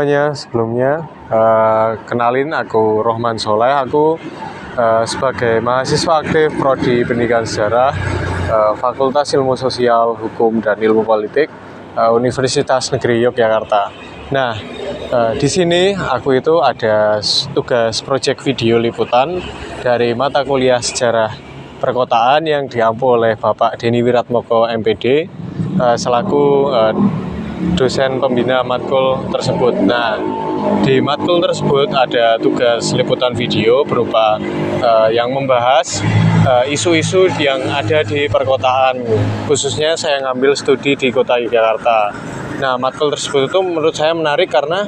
semuanya, sebelumnya kenalin, aku Rohman Soleh. Aku sebagai mahasiswa aktif Prodi Pendidikan Sejarah, Fakultas Ilmu Sosial, Hukum dan Ilmu Politik, Universitas Negeri Yogyakarta. Nah, di sini aku itu ada tugas proyek video liputan dari mata kuliah Sejarah Perkotaan yang diampu oleh Bapak Denny Wiratmoko MPD selaku dosen pembina matkul tersebut. Nah, di matkul tersebut ada tugas liputan video berupa yang membahas isu-isu yang ada di perkotaan. Khususnya saya ngambil studi di kota Yogyakarta. Nah, matkul tersebut itu menurut saya menarik karena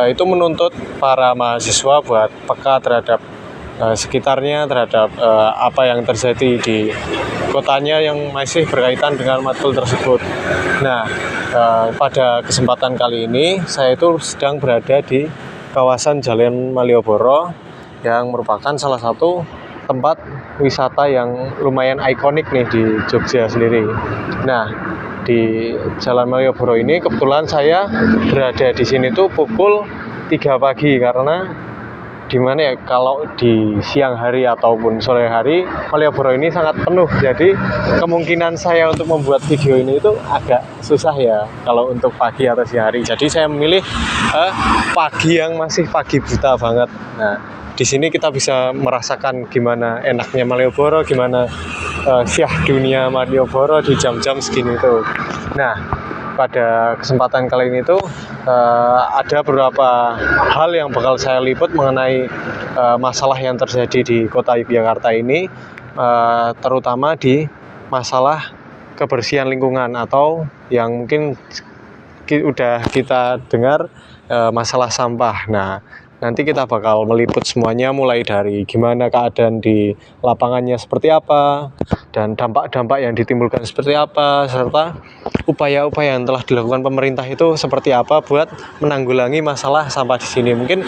itu menuntut para mahasiswa buat peka terhadap sekitarnya, terhadap apa yang terjadi di kotanya yang masih berkaitan dengan matkul tersebut. Nah, pada kesempatan kali ini saya itu sedang berada di kawasan Jalan Malioboro yang merupakan salah satu tempat wisata yang lumayan ikonik nih di Jogja sendiri. Nah, di Jalan Malioboro ini kebetulan saya berada di sini tuh pukul 3 pagi karena dimana ya, kalau di siang hari ataupun sore hari Malioboro ini sangat penuh, jadi kemungkinan saya untuk membuat video ini itu agak susah ya kalau untuk pagi atau siang hari. Jadi saya memilih pagi yang masih pagi buta banget. Nah, di sini kita bisa merasakan gimana enaknya Malioboro, gimana syah dunia Malioboro di jam-jam segini tuh. Nah, pada kesempatan kali ini tuh ada beberapa hal yang bakal saya liput mengenai masalah yang terjadi di kota Yogyakarta ini, terutama di masalah kebersihan lingkungan atau yang mungkin udah kita dengar masalah sampah. Nah, nanti kita bakal meliput semuanya, mulai dari gimana keadaan di lapangannya seperti apa, dan dampak-dampak yang ditimbulkan seperti apa, serta upaya-upaya yang telah dilakukan pemerintah itu seperti apa buat menanggulangi masalah sampah di sini. Mungkin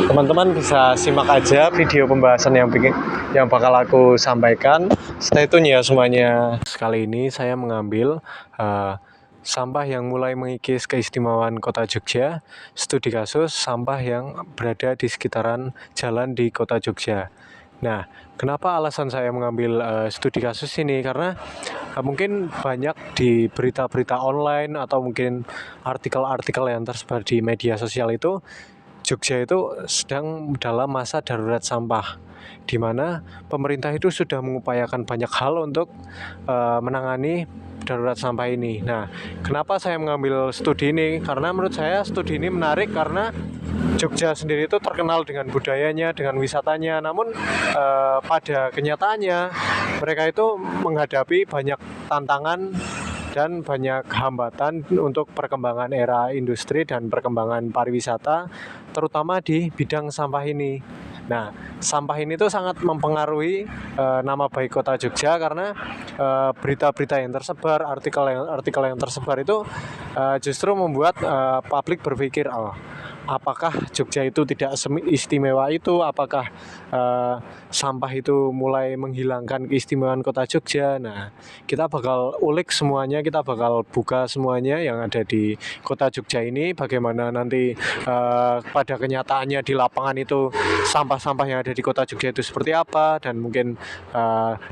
teman-teman bisa simak aja video pembahasan yang bakal aku sampaikan. Setelah itu ya semuanya. Sekali ini saya mengambil sampah yang mulai mengikis keistimewaan kota Jogja, studi kasus sampah yang berada di sekitaran jalan di kota Jogja. Nah, kenapa alasan saya mengambil studi kasus ini? Karena mungkin banyak di berita-berita online atau mungkin artikel-artikel yang tersebar di media sosial itu, Jogja itu sedang dalam masa darurat sampah, di mana pemerintah itu sudah mengupayakan banyak hal untuk menangani darurat sampah ini. Nah, kenapa saya mengambil studi ini? Karena menurut saya studi ini menarik karena Jogja sendiri itu terkenal dengan budayanya, dengan wisatanya. Namun pada kenyataannya mereka itu menghadapi banyak tantangan dan banyak hambatan untuk perkembangan era industri dan perkembangan pariwisata, terutama di bidang sampah ini. Nah, sampah ini tuh sangat mempengaruhi nama baik kota Jogja karena berita-berita yang tersebar, artikel yang tersebar itu justru membuat publik berpikir, apakah Jogja itu tidak istimewa itu? Apakah sampah itu mulai menghilangkan keistimewaan kota Jogja? Nah, kita bakal ulik semuanya, kita bakal buka semuanya yang ada di kota Jogja ini. Bagaimana nanti pada kenyataannya di lapangan itu sampah-sampah yang ada di kota Jogja itu seperti apa, dan mungkin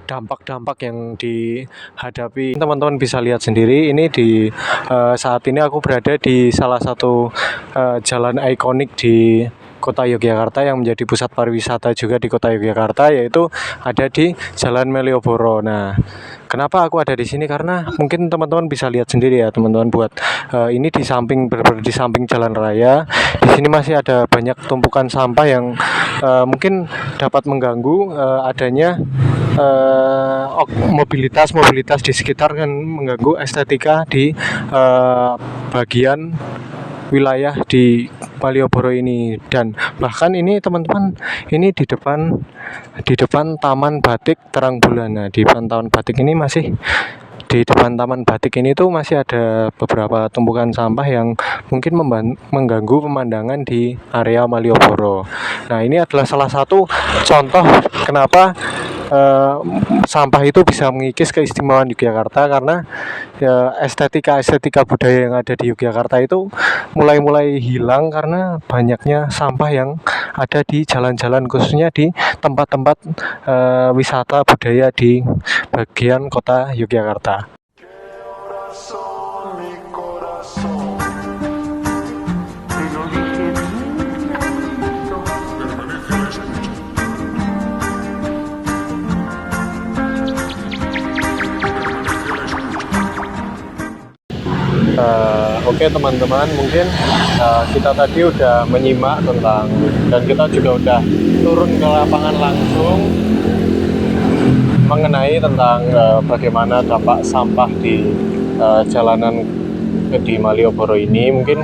dampak-dampak yang dihadapi. Teman-teman bisa lihat sendiri, ini di saat ini aku berada di salah satu jalan ikonik di kota Yogyakarta yang menjadi pusat pariwisata juga di kota Yogyakarta, yaitu ada di Jalan Malioboro. Nah, kenapa aku ada di sini? Karena mungkin teman-teman bisa lihat sendiri ya, teman-teman, buat ini di samping di samping jalan raya. Di sini masih ada banyak tumpukan sampah yang mungkin dapat mengganggu adanya mobilitas di sekitar, kan mengganggu estetika di bagian wilayah di Malioboro ini. Dan bahkan ini teman-teman, ini di depan Taman Batik Terang Bulan. Nah, di depan Taman Batik ini tuh masih ada beberapa tumpukan sampah yang mungkin mengganggu pemandangan di area Malioboro. Nah, ini adalah salah satu contoh kenapa eh, sampah itu bisa mengikis keistimewaan Yogyakarta, karena ya estetika budaya yang ada di Yogyakarta itu mulai hilang karena banyaknya sampah yang ada di jalan-jalan, khususnya di tempat-tempat wisata budaya di bagian kota Yogyakarta. Oke teman-teman, mungkin kita tadi udah menyimak tentang, dan kita juga udah turun ke lapangan langsung mengenai tentang bagaimana dampak sampah di jalanan di Malioboro ini. Mungkin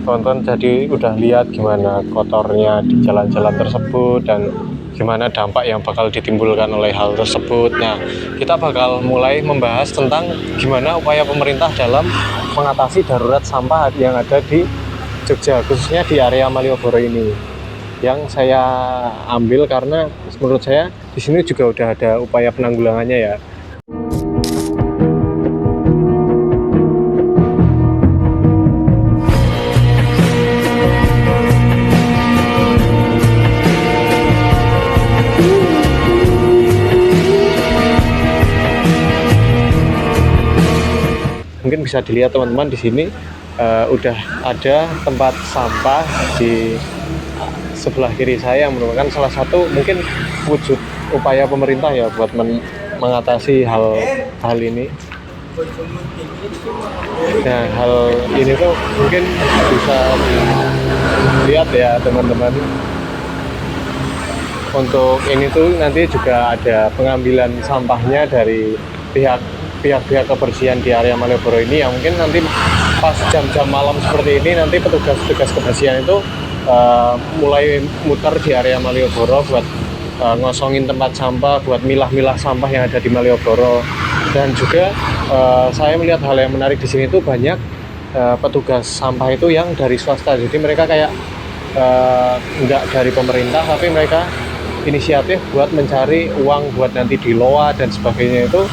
teman-teman jadi udah lihat gimana kotornya di jalan-jalan tersebut dan gimana dampak yang bakal ditimbulkan oleh hal tersebut. Nah, kita bakal mulai membahas tentang gimana upaya pemerintah dalam mengatasi darurat sampah yang ada di Jogja, khususnya di area Malioboro ini. Yang saya ambil karena menurut saya di sini juga udah ada upaya penanggulangannya ya. Mungkin bisa dilihat teman-teman di sini udah ada tempat sampah di sebelah kiri saya, yang merupakan salah satu mungkin wujud upaya pemerintah ya buat mengatasi hal ini. Nah, hal ini tuh mungkin bisa dilihat ya teman-teman. Untuk ini tuh nanti juga ada pengambilan sampahnya dari pihak kebersihan di area Malioboro ini, yang mungkin nanti pas jam-jam malam seperti ini nanti petugas kebersihan itu mulai muter di area Malioboro buat ngosongin tempat sampah, buat milah-milah sampah yang ada di Malioboro. Dan juga saya melihat hal yang menarik di sini itu banyak petugas sampah itu yang dari swasta, jadi mereka kayak nggak dari pemerintah, tapi mereka inisiatif buat mencari uang buat nanti di loa dan sebagainya. Itu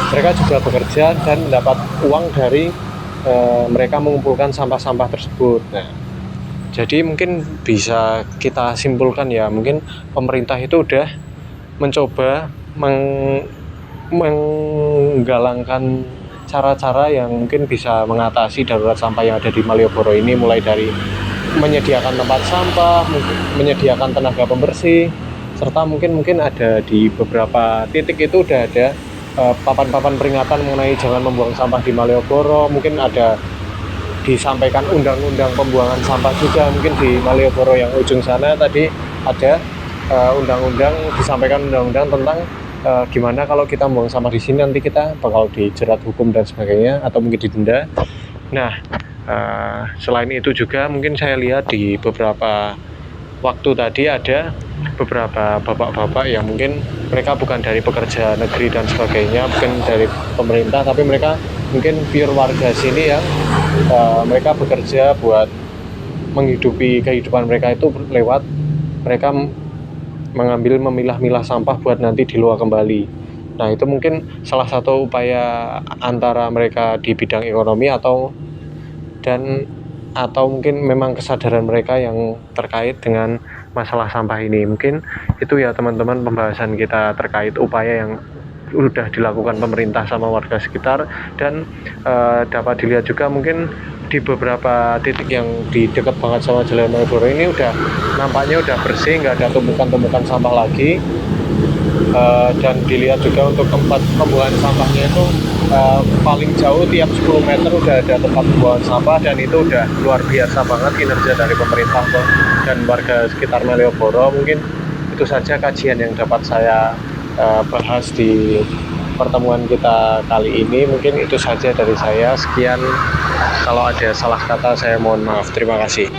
mereka juga bekerja dan mendapat uang dari mereka mengumpulkan sampah-sampah tersebut. Nah, jadi mungkin bisa kita simpulkan ya, mungkin pemerintah itu udah mencoba menggalangkan cara-cara yang mungkin bisa mengatasi darurat sampah yang ada di Malioboro ini, mulai dari menyediakan tempat sampah, menyediakan tenaga pembersih, serta mungkin ada di beberapa titik itu udah ada papan-papan peringatan mengenai jangan membuang sampah di Malioboro. Mungkin ada disampaikan undang-undang pembuangan sampah juga, mungkin di Malioboro yang ujung sana tadi ada disampaikan undang-undang tentang gimana kalau kita membuang sampah di sini nanti kita bakal dijerat hukum dan sebagainya, atau mungkin didenda. Nah, selain itu juga mungkin saya lihat di beberapa waktu tadi ada beberapa bapak-bapak yang mungkin mereka bukan dari pekerja negeri dan sebagainya, bukan dari pemerintah, tapi mereka mungkin pure warga sini yang mereka bekerja buat menghidupi kehidupan mereka itu lewat mereka memilah-milah sampah buat nanti diloa kembali. Nah, itu mungkin salah satu upaya antara mereka di bidang ekonomi atau mungkin memang kesadaran mereka yang terkait dengan masalah sampah ini. Mungkin itu ya teman-teman pembahasan kita terkait upaya yang sudah dilakukan pemerintah sama warga sekitar. Dan dapat dilihat juga mungkin di beberapa titik yang di dekat banget sama Jalan Malioboro ini nampaknya udah bersih, nggak ada tumpukan-tumpukan sampah lagi. Dan dilihat juga untuk tempat pembuangan sampahnya itu paling jauh tiap 10 meter udah ada tempat pembuangan sampah, dan itu udah luar biasa banget kinerja dari pemerintah dan warga sekitar Malioboro. Mungkin itu saja kajian yang dapat saya bahas di pertemuan kita kali ini. Mungkin itu saja dari saya. Sekian, kalau ada salah kata saya mohon maaf. Terima kasih.